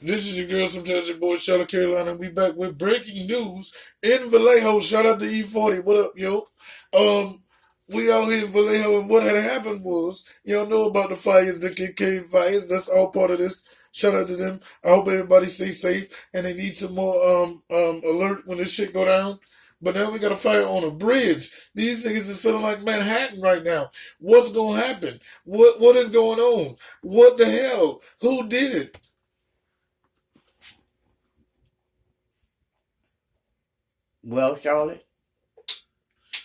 This is your girl, sometimes your boy, Charlotte Carolina. We back with breaking news in Vallejo. Shout out to E40. What up, yo? We out here in Vallejo, and what had happened was, y'all know about the fires, the Kincaid fires. That's all part of this. Shout out to them. I hope everybody stays safe, and they need some more alert when this shit go down. But now we got a fire on a bridge. These niggas is feeling like Manhattan right now. What's gonna happen? What is going on? What the hell? Who did it? Well, Charlotte?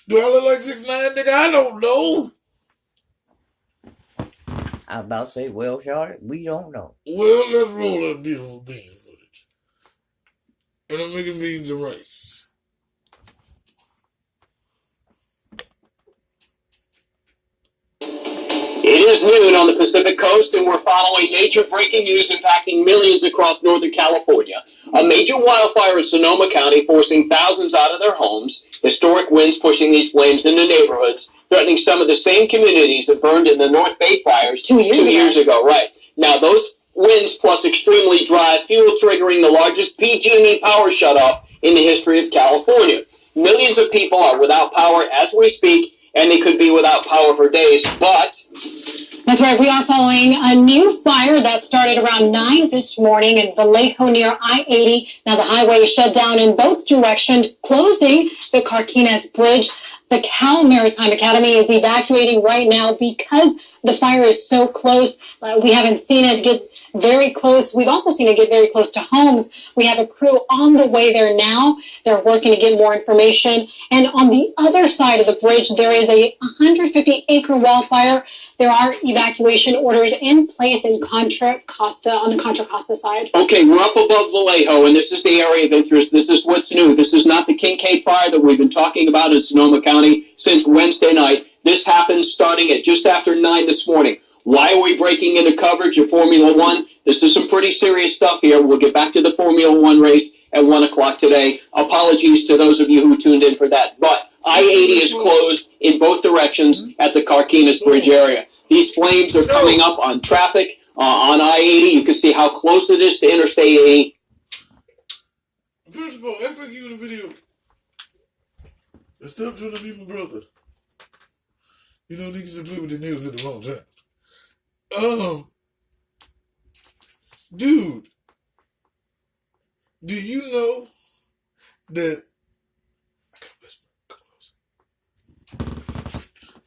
Do I look like 6ix9ine, nigga? I don't know. I was about to say, well, Charlotte, we don't know. Well, let's roll that beautiful bean footage. And I'm making beans and rice. It is noon on the Pacific Coast, and we're following major breaking news impacting millions across Northern California. A major wildfire in Sonoma County forcing thousands out of their homes. Historic winds pushing these flames into neighborhoods, threatening some of the same communities that burned in the North Bay fires two years ago. Right. Now, those winds plus extremely dry fuel triggering the largest PG&E power shutoff in the history of California. Millions of people are without power as we speak, and they could be without power for days, but... That's right. We are following a new fire that started around 9 this morning in Vallejo near I-80. Now, the highway is shut down in both directions, closing the Carquinez Bridge. The Cal Maritime Academy is evacuating right now because the fire is so close. We haven't seen it get very close. We've also seen it get very close to homes. We have a crew on the way there now. They're working to get more information. And on the other side of the bridge, there is a 150-acre wildfire. There are evacuation orders in place in Contra Costa, on the Contra Costa side. Okay, we're up above Vallejo, and this is the area of interest. This is what's new. This is not the Kincaid fire that we've been talking about in Sonoma County since Wednesday night. This happened starting at just after 9 this morning. Why are we breaking into coverage of Formula One? This is some pretty serious stuff here. We'll get back to the Formula One race at 1 o'clock today. Apologies to those of you who tuned in for that. But I-80 is closed in both directions at the Carquinez Bridge area. These flames are coming up on traffic on I-80. You can see how close it is to Interstate 80. First of all, act like you in the video. Stop trying to be my brother. You know, niggas that play with their nails at the wrong time. Dude, do you know that...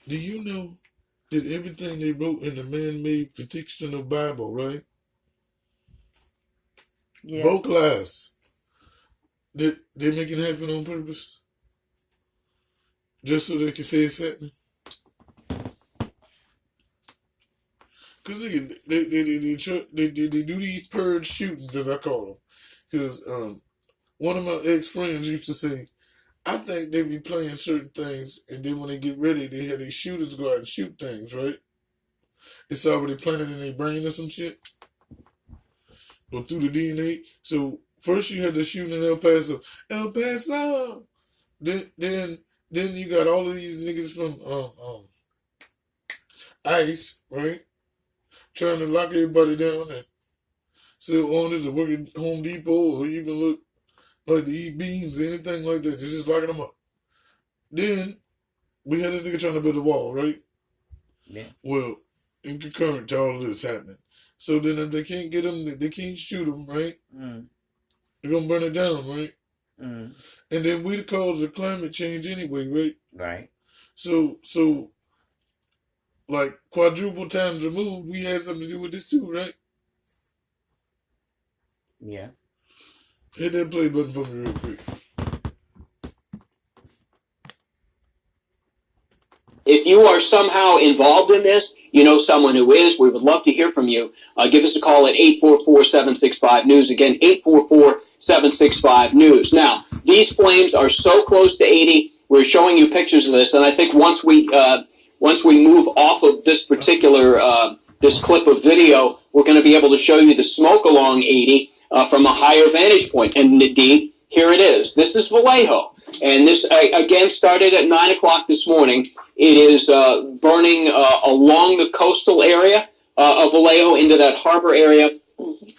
Do you know that everything they wrote in the man-made fictional Bible, right? Yeah. Both lies. That they make it happen on purpose? Just so they can say it's happening? Because they do these purge shootings, as I call them. Because one of my ex-friends used to say, I think they be playing certain things, and then when they get ready, they have these shooters go out and shoot things, right? It's already planted in their brain or some shit. Or through the DNA. So first you had the shooting in El Paso. El Paso! Then you got all of these niggas from ICE, right? Trying to lock everybody down and still owners that work at Home Depot or even look like to eat beans or anything like that. They're just locking them up. Then we had this nigga trying to build a wall, right? Yeah. Well, in concurrent to all of this happening. So then if they can't get them, they can't shoot them, right? Mm. They're going to burn it down, right? Mm. And then we the cause of climate change anyway, right? Right. So like quadruple times removed, we had something to do with this too, right? Yeah. Hit that play button for me real quick. If you are somehow involved in this, you know someone who is, we would love to hear from you. Give us a call at 844-765-NEWS. Again, 844-765-NEWS. Now, these flames are so close to 80. We're showing you pictures of this, and I think once we move off of this particular this clip of video, we're going to be able to show you the smoke along 80 from a higher vantage point. And indeed, here it is. This is Vallejo. And this, again, started at 9 o'clock this morning. It is burning along the coastal area of Vallejo into that harbor area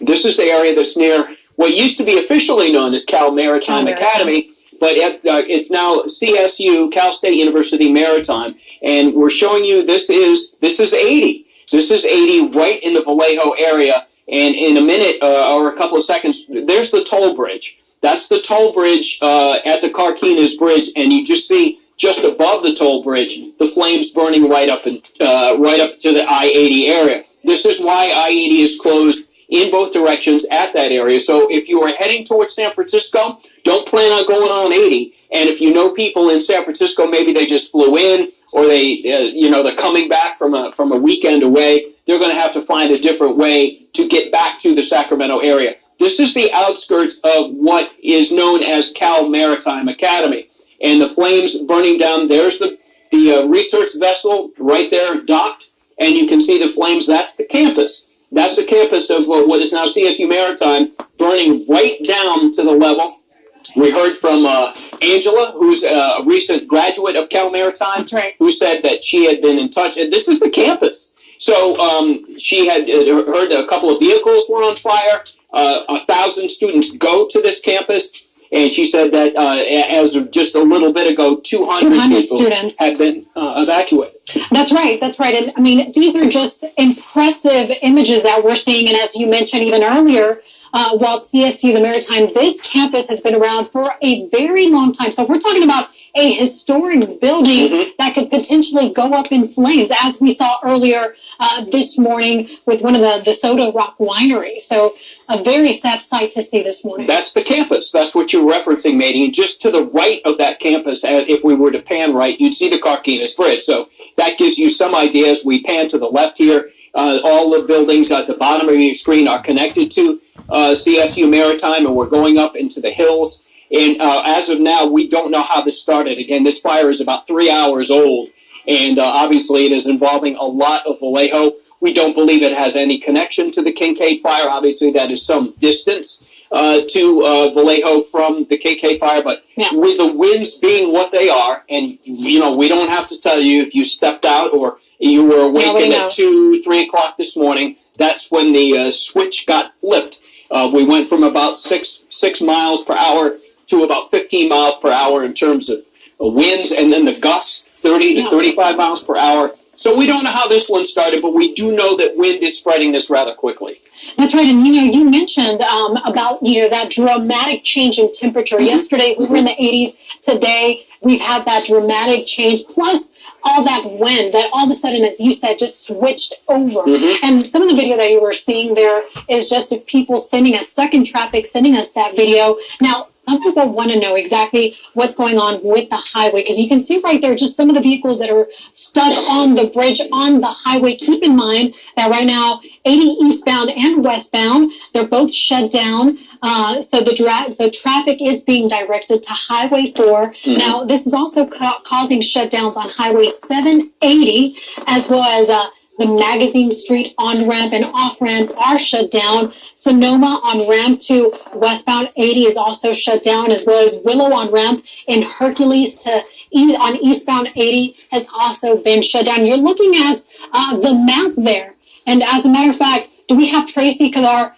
This is the area that's near what used to be officially known as Cal Maritime Academy, but it's now CSU, Cal State University Maritime. And we're showing you this is 80. This is 80 right in the Vallejo area. And in a minute or a couple of seconds, there's the toll bridge. That's the toll bridge at the Carquinez Bridge, and you just see just above the toll bridge the flames burning right up to the I-80 area. This is why I-80 is closed in both directions at that area. So if you are heading towards San Francisco, don't plan on going on 80. And if you know people in San Francisco, maybe they just flew in, or they're coming back from a weekend away. They're going to have to find a different way to get back to the Sacramento area. This is the outskirts of what is known as Cal Maritime Academy. And the flames burning down, there's the research vessel right there docked, and you can see the flames. That's the campus. That's the campus of what is now CSU Maritime, burning right down to the level. We heard from Angela, who's a recent graduate of Cal Maritime, who said that she had been in touch. And this is the campus. So she had heard a couple of vehicles were on fire. 1,000 students go to this campus. And she said that as of just a little bit ago, 200 people students had been evacuated. That's right. That's right. And I mean, these are just impressive images that we're seeing. And as you mentioned even earlier, while CSU, the Maritime, this campus has been around for a very long time. So we're talking about a historic building that could potentially go up in flames, as we saw earlier this morning with one of the Soda Rock wineries. So a very sad sight to see this morning. That's the campus. That's what you're referencing, Mady. And just to the right of that campus, if we were to pan right, you'd see the Carquinez Bridge. So that gives you some ideas. We pan to the left here. All the buildings at the bottom of your screen are connected to CSU Maritime, and we're going up into the hills. And as of now, we don't know how this started. Again, this fire is about 3 hours old, and obviously it is involving a lot of Vallejo. We don't believe it has any connection to the Kincade fire. Obviously, that is some distance to Vallejo from the KK fire, but with the winds being what they are, and, we don't have to tell you if you stepped out or you were awakened at 2, 3 o'clock this morning, that's when the switch got flipped. We went from about 6 miles per hour to about 15 miles per hour in terms of winds, and then the gusts 30 to 35 miles per hour. So we don't know how this one started, but we do know that wind is spreading this rather quickly. That's right. And, you mentioned about, that dramatic change in temperature. Yesterday, we were in the 80s. Today, we've had that dramatic change, plus all that wind that all of a sudden, as you said, just switched over. And some of the video that you were seeing there is just of people sending us, stuck in traffic, sending us that video. Now, some people want to know exactly what's going on with the highway, because you can see right there just some of the vehicles that are stuck on the bridge on the highway. Keep in mind that right now, 80 eastbound and westbound, they're both shut down. So the traffic is being directed to Highway 4. Now, this is also causing shutdowns on Highway 780, as well as the Magazine Street on-ramp and off-ramp are shut down. Sonoma on-ramp to westbound 80 is also shut down, as well as Willow on-ramp in Hercules to on eastbound 80 has also been shut down. You're looking at the map there. And as a matter of fact, do we have Tracy? Tracy?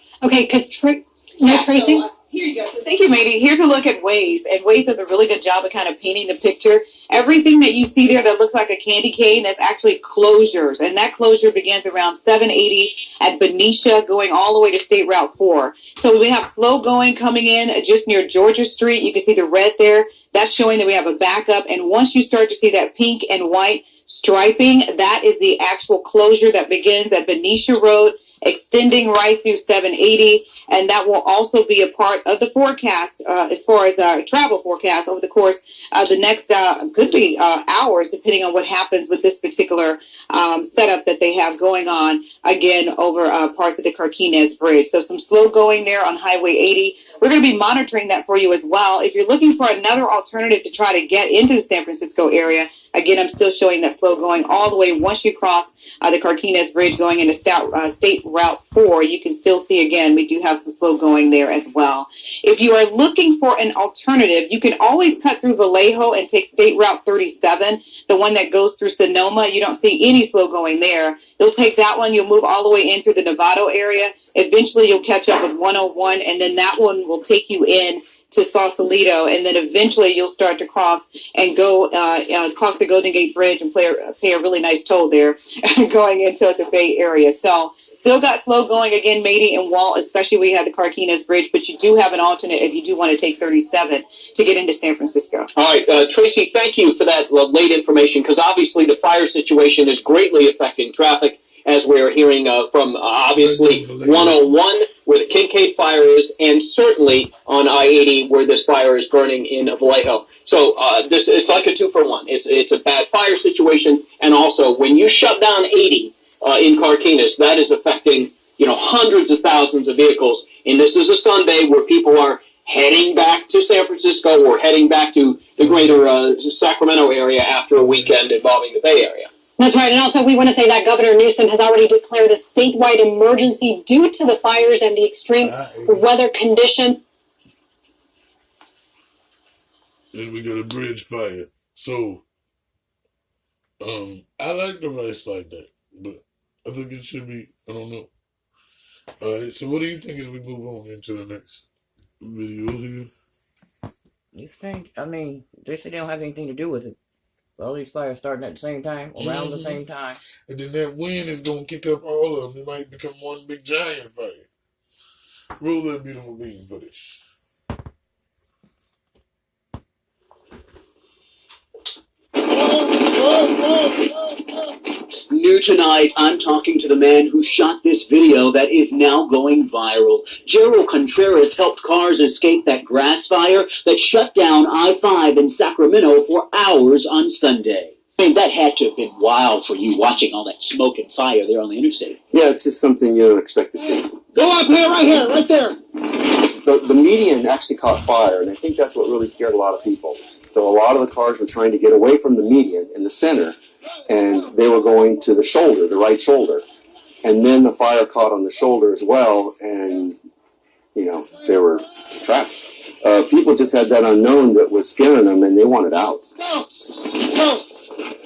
So, here you go. So thank you, Mady. Here's a look at Waze, and Waze does a really good job of kind of painting the picture. Everything that you see there that looks like a candy cane, that's actually closures, and that closure begins around 780 at Benicia, going all the way to State Route 4. So we have slow going coming in just near Georgia Street. You can see the red there. That's showing that we have a backup, and once you start to see that pink and white striping, that is the actual closure that begins at Benicia Road, extending right through 780. And that will also be a part of the forecast as far as our travel forecast over the course of the next could be hours, depending on what happens with this particular setup that they have going on, again, over parts of the Carquinez Bridge. So some slow going there on Highway 80. We're going to be monitoring that for you as well. If you're looking for another alternative to try to get into the San Francisco area, again, I'm still showing that slow going all the way once you cross the Carquinez Bridge going into State Route 4. You can still see, again, we do have some slow going there as well. If you are looking for an alternative, you can always cut through Vallejo and take State Route 37, the one that goes through Sonoma. You don't see any slow going there. You'll take that one. You'll move all the way in through the Novato area. Eventually, you'll catch up with 101, and then that one will take you in to Sausalito, and then eventually you'll start to cross and go across the Golden Gate Bridge and pay a really nice toll there going into the Bay Area. So still got slow going again, Mady and Walt, especially when you have the Carquinez Bridge, but you do have an alternate if you do want to take 37 to get into San Francisco. All right, Tracy, thank you for that late information, because obviously the fire situation is greatly affecting traffic, as we're hearing from obviously 101, where the Kincaid fire is, and certainly on I-80, where this fire is burning in Vallejo. So this it's like a 2-for-1. It's a bad fire situation, and also when you shut down 80 in Carquinez, that is affecting hundreds of thousands of vehicles. And this is a Sunday where people are heading back to San Francisco or heading back to the greater Sacramento area after a weekend involving the Bay Area. That's right. And also, we want to say that Governor Newsom has already declared a statewide emergency due to the fires and the extreme weather conditions. Then we got a bridge fire. So, I like the rice like that, but I think it should be, I don't know. All right, so what do you think as we move on into the next video here? You think? I mean, they said they don't have anything to do with it. All these fires starting at the same time, around the same time. And then that wind is going to kick up all of them. It might become one big giant fire. Roll that beautiful beans footage. New tonight, I'm talking to the man who shot this video that is now going viral. Gerald Contreras helped cars escape that grass fire that shut down I-5 in Sacramento for hours on Sunday. I mean, that had to have been wild for you watching all that smoke and fire there on the interstate. Yeah, it's just something you don't expect to see. Go up here, right there. The median actually caught fire, and I think that's what really scared a lot of people. So a lot of the cars were trying to get away from the median in the center, and they were going to the shoulder, the right shoulder. And then the fire caught on the shoulder as well, and, they were trapped. People just had that unknown that was scaring them, and they wanted out. Go!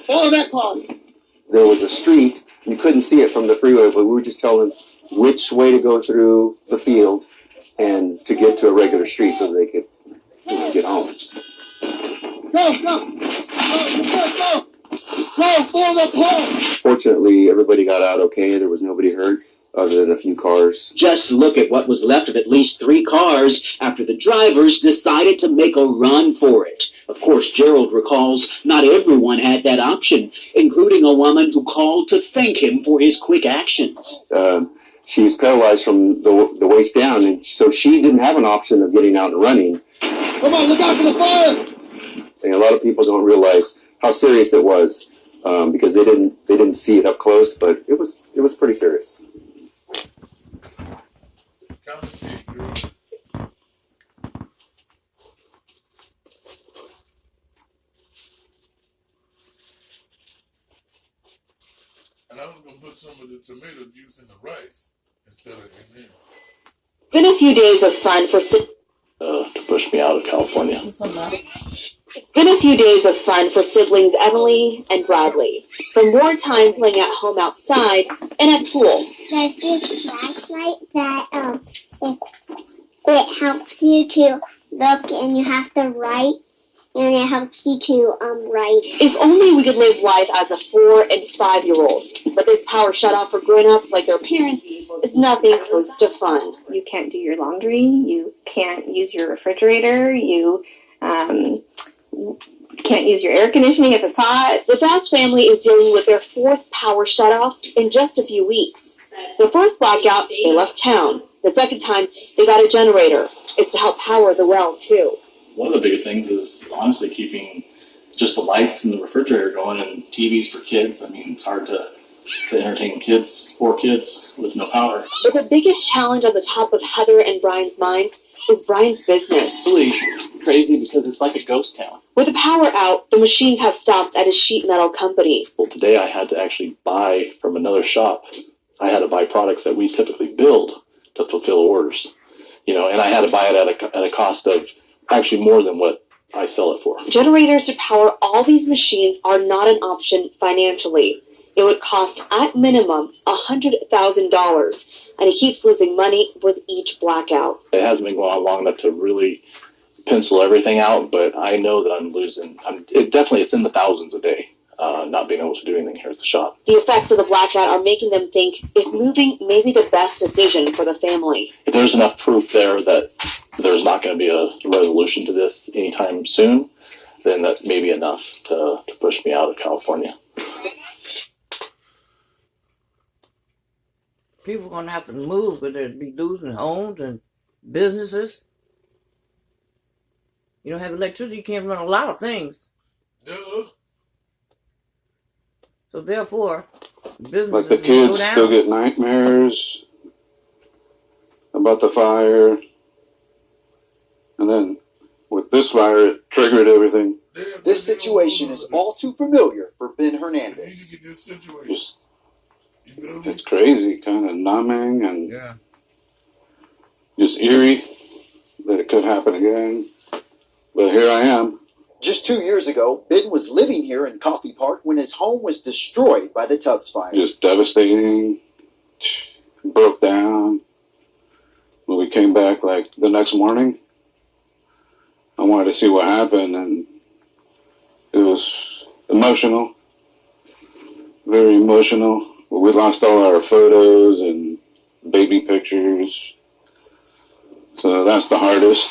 Follow that car! There was a street. You couldn't see it from the freeway, but we were just telling which way to go through the field and to get to a regular street so they could get home. Go, follow the pole! Fortunately, everybody got out okay. There was nobody hurt other than a few cars. Just look at what was left of at least 3 cars after the drivers decided to make a run for it. Of course, Gerald recalls not everyone had that option, including a woman who called to thank him for his quick actions. She was paralyzed from the waist down, and so she didn't have an option of getting out and running. Come on, look out for the fire! And a lot of people don't realize how serious it was because they didn't see it up close, but it was pretty serious. Commentate, girl. And I was going to put some of the tomato juice in the rice instead of in there. Been a few days of fun for to push me out of California. It's been a few days of fun for siblings Emily and Bradley. From more time playing at home outside and at school. There's this flashlight that it helps you to look and you have to write, and it helps you to write. If only we could live life as a 4- and 5-year-old. But this power shutoff for grown-ups like their parents is nothing close to fun. You can't do your laundry. You can't use your refrigerator. You can't use your air conditioning if it's hot. The Fast family is dealing with their 4th power shutoff in just a few weeks. The first blackout, they left town. The second time, they got a generator. It's to help power the well, too. One of the biggest things is honestly keeping just the lights and the refrigerator going and TVs for kids. I mean, it's hard to entertain 4 kids with no power. But the biggest challenge on the top of Heather and Brian's minds is Brian's business. It's really crazy because it's like a ghost town. With the power out, the machines have stopped at his sheet metal company. Well, today I had to actually buy from another shop. I had to buy products that we typically build to fulfill orders. and I had to buy it at a cost of actually more than what I sell it for. Generators to power all these machines are not an option financially. It would cost at minimum $100,000, and he keeps losing money with each blackout. It hasn't been going on long enough to really pencil everything out, but I know that I'm losing. It's in the thousands a day, not being able to do anything here at the shop. The effects of the blackout are making them think if moving may be the best decision for the family. If there's enough proof there that there's not going to be a resolution to this anytime soon, then that may be enough to push me out of California. People are going to have to move because they'll be losing homes and businesses. You don't have electricity, you can't run a lot of things. Duh. So therefore, businesses Like the will kids go down. still get nightmares about the fire. And then with this fire, it triggered everything. This situation is all too familiar for Ben You Hernandez. need to get this situated. Just, You feel me? it's crazy, kind of numbing and Yeah. just eerie that it could happen again. But here I am. Just 2 years ago, Ben was living here in Coffee Park when his home was destroyed by the Tubbs fire. Just devastating. Broke down. When we came back like the next morning, I wanted to see what happened, and it was emotional. Very emotional. We lost all our photos and baby pictures. So that's the hardest.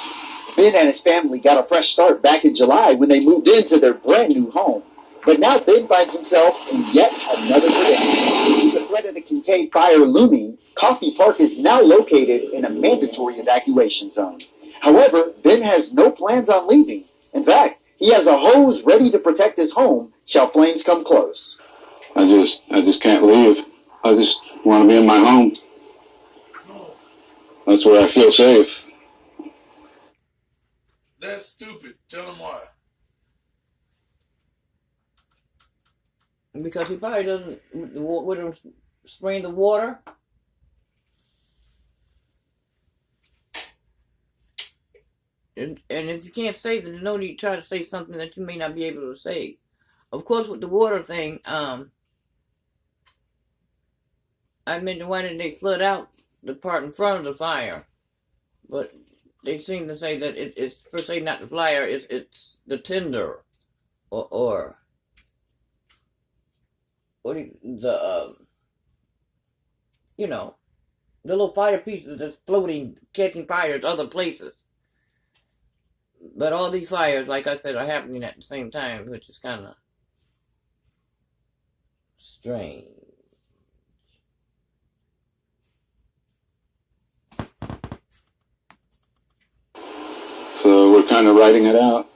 Ben and his family got a fresh start back in July when they moved into their brand new home. But now Ben finds himself in yet another predicament. With the threat of the Kincaid fire looming, Coffee Park is now located in a mandatory evacuation zone. However, Ben has no plans on leaving. In fact, he has a hose ready to protect his home shall flames come close. I just can't leave. I just want to be in my home. That's where I feel safe. That's stupid. Tell him why. Because he probably doesn't, with him spraying the water. And if you can't say, then there's no need to try to say something that you may not be able to say. Of course, with the water thing, I mentioned why didn't they flood out the part in front of the fire? But they seem to say that it's per se not the fire, it's the tinder, or what do the little fire pieces that's floating, catching fires other places. But all these fires, like I said, are happening at the same time, which is kind of strange. So we're kind of writing it out.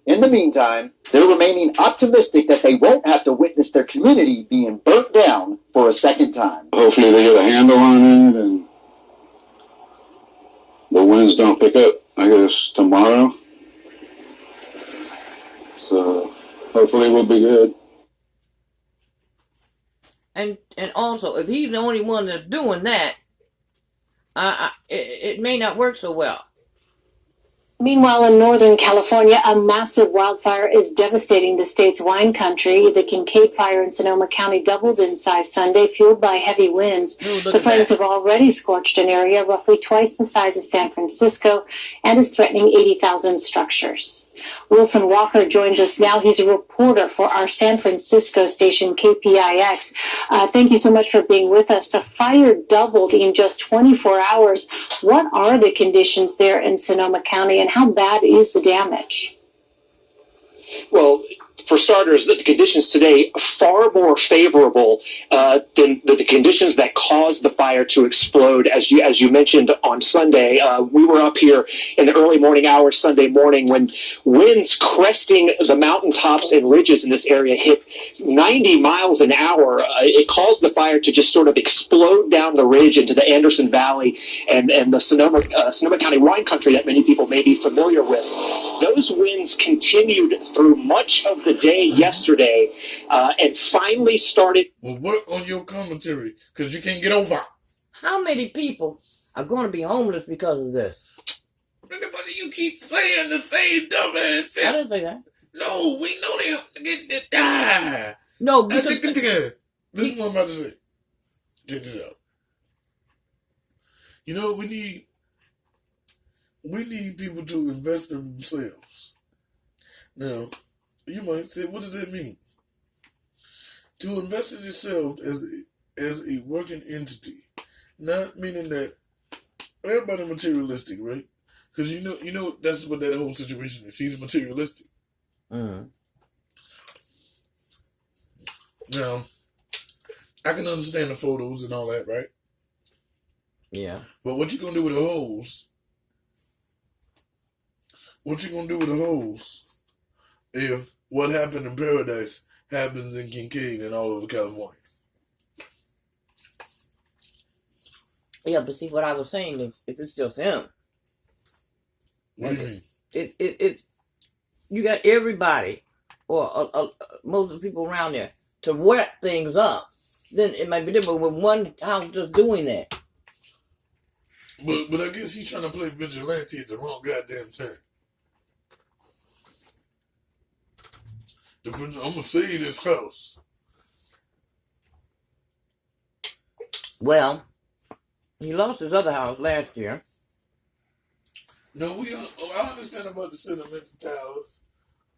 In the meantime, they're remaining optimistic that they won't have to witness their community being burnt down for a second time. Hopefully they get a handle on it and the winds don't pick up, I guess, tomorrow. So hopefully we'll be good. And also, if he's the only one that's doing that, it may not work so well. Meanwhile, in Northern California, a massive wildfire is devastating the state's wine country. The Kincaid fire in Sonoma County doubled in size Sunday, fueled by heavy winds. The flames have already scorched an area roughly twice the size of San Francisco and is threatening 80,000 structures. Wilson Walker joins us now. He's a reporter for our San Francisco station, KPIX. Thank you so much for being with us. The fire doubled in just 24 hours. What are the conditions there in Sonoma County, and how bad is the damage? Well, for starters, the conditions today are far more favorable than the conditions that caused the fire to explode. As you mentioned on Sunday, we were up here in the early morning hours Sunday morning when winds cresting the mountaintops and ridges in this area hit 90 miles an hour. It caused the fire to just sort of explode down the ridge into the Anderson Valley and the Sonoma County wine country that many people may be familiar with. Those winds continued through much of the day yesterday and finally started. Well, work on your commentary because you can't get over. How many people are going to be homeless because of this. But you keep saying the same dumbass shit. I didn't say that. No, we know they have to get to die. No, because this is what I'm about to say. Check this out. You know, we need people to invest in themselves. Now, you might say, what does that mean? To invest in yourself as a working entity, not meaning that everybody materialistic, right? Because you know that's what that whole situation is. He's materialistic. Mm-hmm. Now, I can understand the photos and all that, right? Yeah. But what you gonna do with the hoes? What you gonna do with the hoes if what happened in Paradise happens in Kincaid and all over California? Yeah, but see what I was saying, if it's just him. What do you mean? It you got everybody, or most of the people around there, to wet things up. Then it might be different with one house just doing that. But I guess he's trying to play vigilante at the wrong goddamn time. I'm gonna save this house. Well, he lost his other house last year. No, I understand about the sentimental towers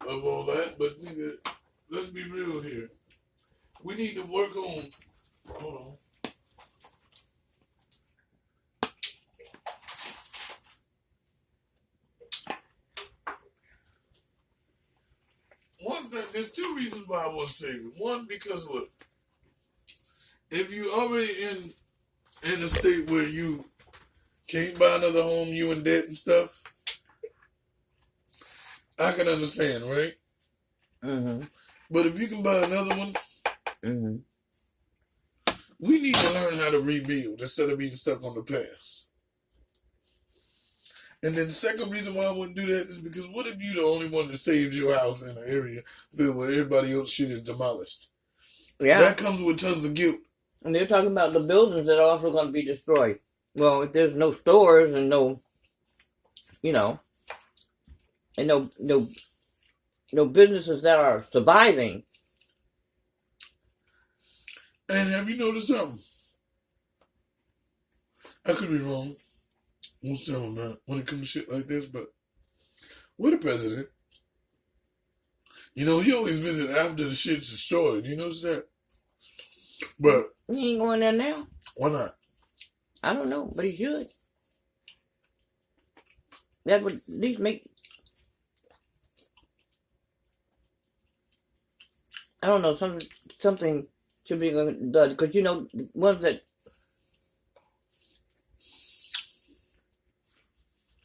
of all that, but nigga, let's be real here. We need to work on. Hold on. One thing, there's two reasons why I want to save it. One, because look, if you already in a state where you can't buy another home, you in debt and stuff, I can understand, right? Mm-hmm. But if you can buy another one, mm-hmm. we need to learn how to rebuild instead of being stuck on the past. And then the second reason why I wouldn't do that is because what if you the only one that saves your house in an area filled where everybody else's shit is demolished? Yeah. That comes with tons of guilt. And they're talking about the buildings that are also going to be destroyed. Well, if there's no stores and no, and no businesses that are surviving. And have you noticed something? I could be wrong. Most of them not when it comes to shit like this, but we're the president. You know, he always visit after the shit's destroyed. You notice that? But he ain't going there now. Why not? I don't know, but he should. That would at least make. I don't know, something should be done because the ones that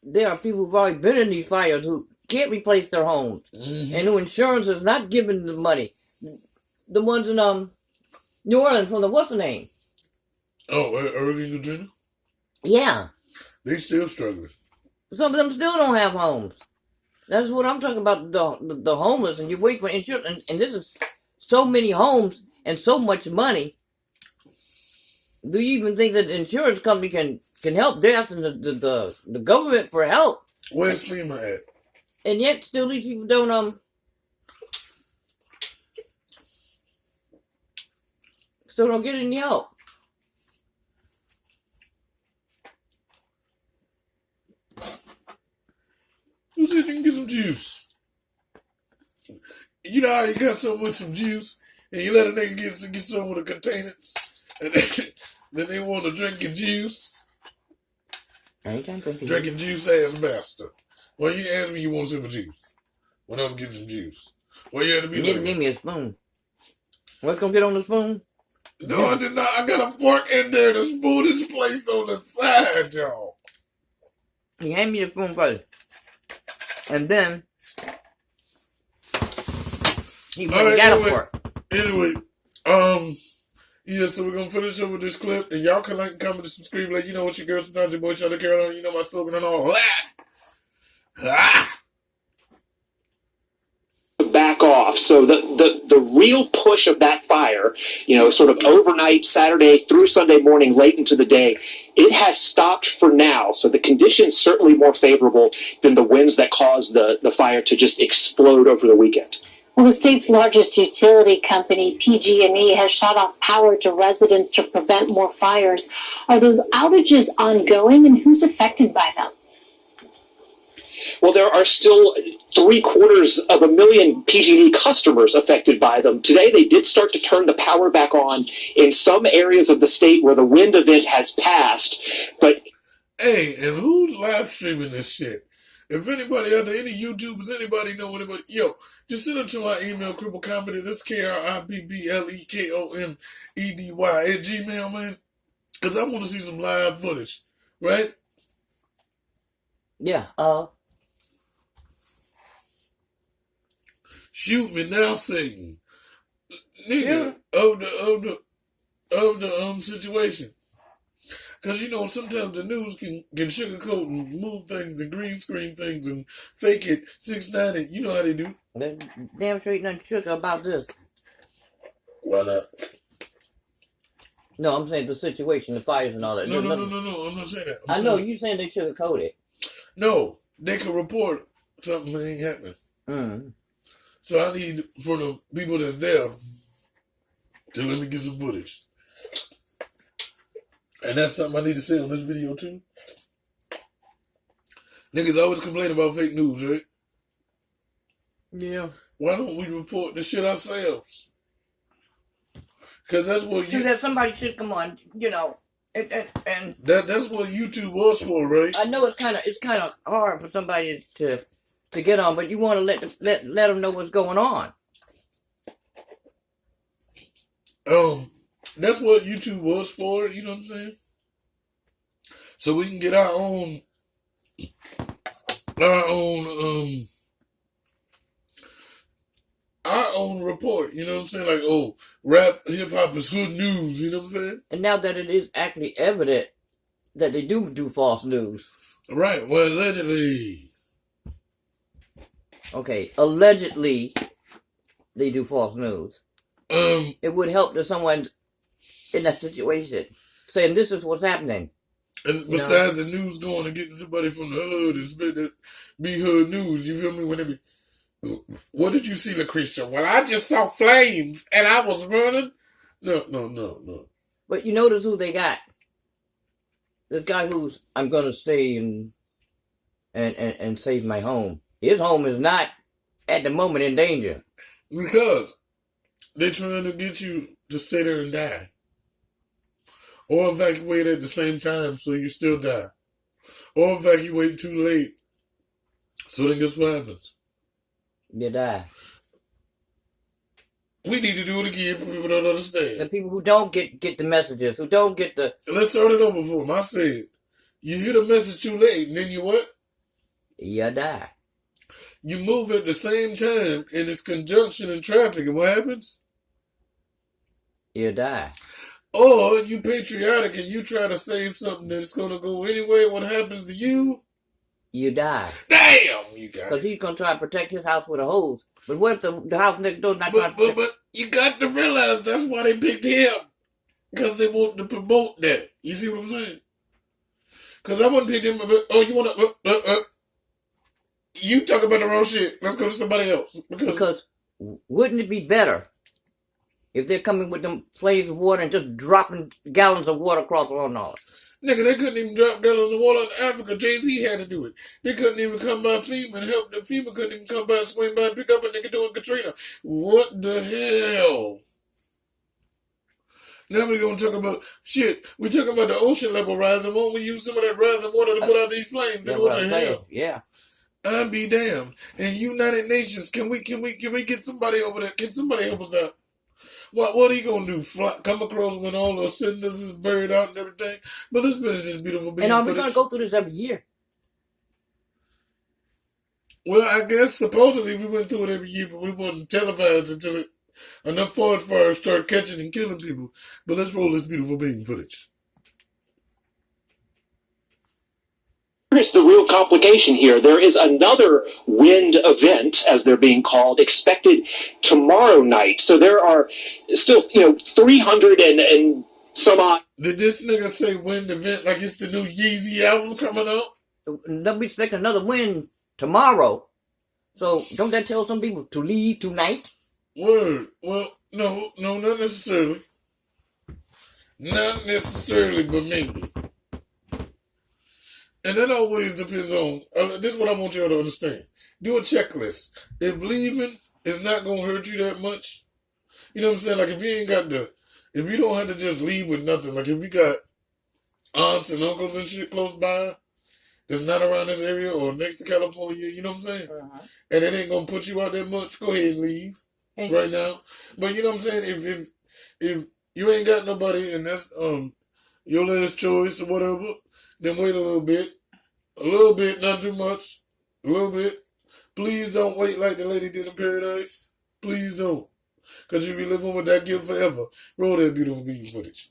there are people who've already been in these fires who can't replace their homes, and who insurance is not giving them money. The ones in New Orleans from the what's the name? Oh, Irving, Virginia? Yeah. They still struggling. Some of them still don't have homes. That's what I'm talking about, the homeless, and you wait for insurance, and this is so many homes and so much money. Do you even think that the insurance company can help? They're asking the government for help. Where's FEMA at? And yet still these people don't still don't get any help. Who said you can get some juice? You know how you got something with some juice, and you let a nigga get some with the containers, and then they want to drink your juice? I ain't trying to drink Drinking juice ass bastard. Well, you asked me you want some juice when I was getting some juice. Well, you had to be like, give me a spoon. What's gonna get on the spoon? No, I did not. I got a fork in there. The spoon is placed on the side, y'all. You hand me the spoon first. And then he got a fork. Anyway, yeah, so we're gonna finish up with this clip, and y'all can like, comment, and subscribe. Like, you know what your girl, sometimes your boy, Charlie Carolina, you know my slogan and all that. Back off. So the real push of that fire, sort of overnight, Saturday through Sunday morning, late into the day, it has stopped for now. So the conditions certainly more favorable than the winds that caused the fire to just explode over the weekend. Well, the state's largest utility company, PG&E, has shut off power to residents to prevent more fires. Are those outages ongoing, and who's affected by them? Well, there are still 750,000 PG&E customers affected by them. Today, they did start to turn the power back on in some areas of the state where the wind event has passed. But hey, and who's live streaming this shit? If anybody out there, any YouTubers, anybody know anybody, just send it to my email, cripplecomedy, that's KRIPPLEKOMEDY at Gmail, man. Because I want to see some live footage, right? Yeah, shoot me now, Satan. Nigga, of the situation. Because, sometimes the news can sugarcoat and move things and green screen things and fake it, 690. You know how they do. There's damn straight nothing sugar about this. Why not? No, I'm saying the situation, the fires and all that. No, I'm not saying that. I know, you saying they sugarcoat it. No, they can report something that ain't happening. Mm. So I need, for the people that's there, to let me get some footage. And that's something I need to say on this video too. Niggas always complain about fake news, right? Yeah. Why don't we report the shit ourselves? Because that's what So that somebody should come on, and that's what YouTube was for, right? I know it's kind of hard for somebody to get on, but you want to let them know what's going on. That's what YouTube was for, you know what I'm saying? So we can get our own report, you know what I'm saying? Like, rap, hip hop is good news, you know what I'm saying? And now that it is actually evident that they do false news. Right, well, allegedly. Okay, allegedly they do false news. It would help to someone in that situation saying this is what's happening. Besides the news going to get somebody from the hood and spread that be hood news, you feel me? When they be, what did you see, Lucretia? Well, I just saw flames and I was running. No. But you notice who they got? This guy who's, I'm going to stay and save my home. His home is not at the moment in danger. Because they're trying to get you to stay there and die. Or evacuate at the same time so you still die. Or evacuate too late. So then guess what happens? You die. We need to do it again for people don't understand. The people who don't get the messages, who don't get the... Let's start it over for them. I said, you hear the message too late, and then you what? You die. You move at the same time, and it's conjunction in traffic, and what happens? You die. Or you patriotic and you try to save something that's going to go anyway. What happens to you? You die. Damn, you got it. Because he's going to try to protect his house with a hose. But what if the house next door not trying to protect? But you got to realize that's why they picked him. Because they want to promote that. You see what I'm saying? Because I wouldn't pick him. You want to... you talk about the wrong shit. Let's go to somebody else. Because wouldn't it be better if they're coming with them flames of water and just dropping gallons of water across the road and all? Nigga, they couldn't even drop gallons of water in Africa. Jay-Z had to do it. They couldn't even come by FEMA and help them. FEMA couldn't even come by, swing by and pick up a nigga doing Katrina. What the hell? Now we're going to talk about, shit, we're talking about the ocean level rising. Won't we use some of that rising water to put out these flames? That's what what the I'm hell? saying. Yeah. I'll be damned. And United Nations, can we get somebody over there? Can somebody help us out? What are you gonna do? Come across when all the cinders is buried out and everything? But let's finish this beautiful being. And are we gonna go through this every year? Well, I guess supposedly we went through it every year, but we wasn't televised until enough forest fires start catching and killing people. But let's roll this beautiful being footage. Here's the real complication here. There is another wind event, as they're being called, expected tomorrow night. So there are still, 300 and some odd. Did this nigga say wind event like it's the new Yeezy album coming out? They'll be expecting another wind tomorrow. So don't that tell some people to leave tonight? Word. Well, no, not necessarily. Not necessarily, but maybe. And that always depends on, this is what I want y'all to understand. Do a checklist. If leaving is not going to hurt you that much, you know what I'm saying? Like if you don't have to just leave with nothing, like if you got aunts and uncles and shit close by, that's not around this area or next to California, you know what I'm saying? Uh-huh. And it ain't going to put you out that much, go ahead and leave right now. But you know what I'm saying? If you ain't got nobody and that's your last choice or whatever, then wait a little bit. A little bit, not too much. A little bit. Please don't wait like the lady did in Paradise. Please don't. Because you'll be living with that guilt forever. Roll that beautiful video footage.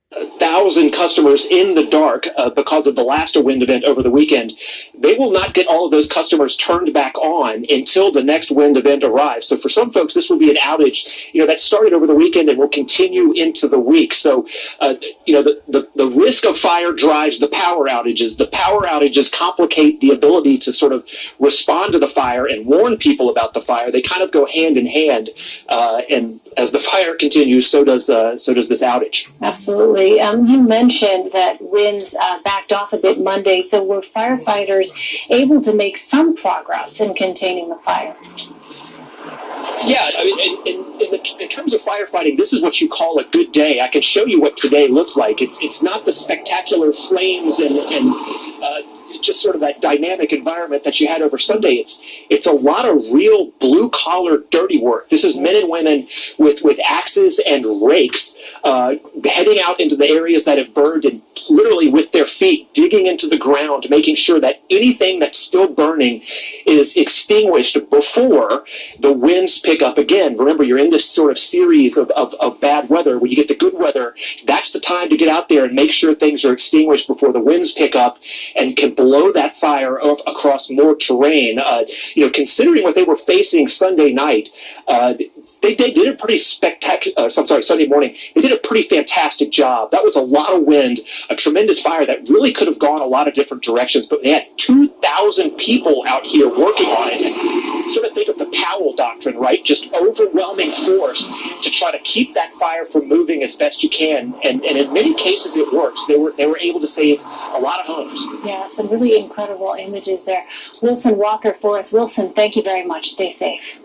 1,000 customers in the dark because of the last wind event over the weekend. They will not get all of those customers turned back on until the next wind event arrives. So for some folks, this will be an outage, that started over the weekend and will continue into the week. So, the risk of fire drives the power outages. The power outages complicate the ability to sort of respond to the fire and warn people about the fire. They kind of go hand in hand. And as the fire continues, so does this outage. Absolutely. You mentioned that winds backed off a bit Monday, so were firefighters able to make some progress in containing the fire? Yeah, I mean, in terms of firefighting, this is what you call a good day. I can show you what today looked like. It's not the spectacular flames and just sort of that dynamic environment that you had over Sunday. It's a lot of real blue collar dirty work. This is men and women with axes and rakes heading out into the areas that have burned and literally with their feet digging into the ground, making sure that anything that's still burning is extinguished before the winds pick up again. Remember, you're in this sort of series of bad weather. When you get the good weather, that's the time to get out there and make sure things are extinguished before the winds pick up and can blow that fire up across more terrain. Considering what they were facing Sunday night, they did a pretty spectacular, Sunday morning, they did a pretty fantastic job. That was a lot of wind, a tremendous fire that really could have gone a lot of different directions, but they had 2,000 people out here working on it. And sort of think of the Powell doctrine, right? Just overwhelming force to try to keep that fire from moving as best you can. And in many cases it works. They were able to save a lot of homes. Yeah, some really incredible images there. Wilson Walker for us. Wilson, thank you very much. Stay safe.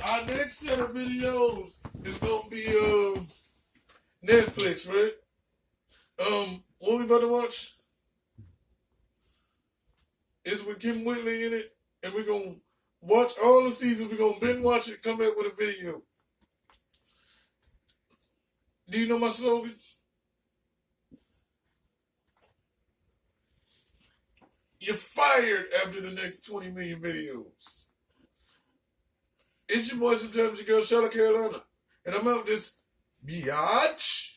Our next set of videos is gonna be Netflix, right? What we about to watch? It's with Kim Whitley in it, and we're gonna watch all the seasons. We're gonna binge watch it, come back with a video. Do you know my slogan? You're fired after the next 20 million videos. It's your boy, sometimes your girl, Charlotte Carolina. And I'm out this biatch.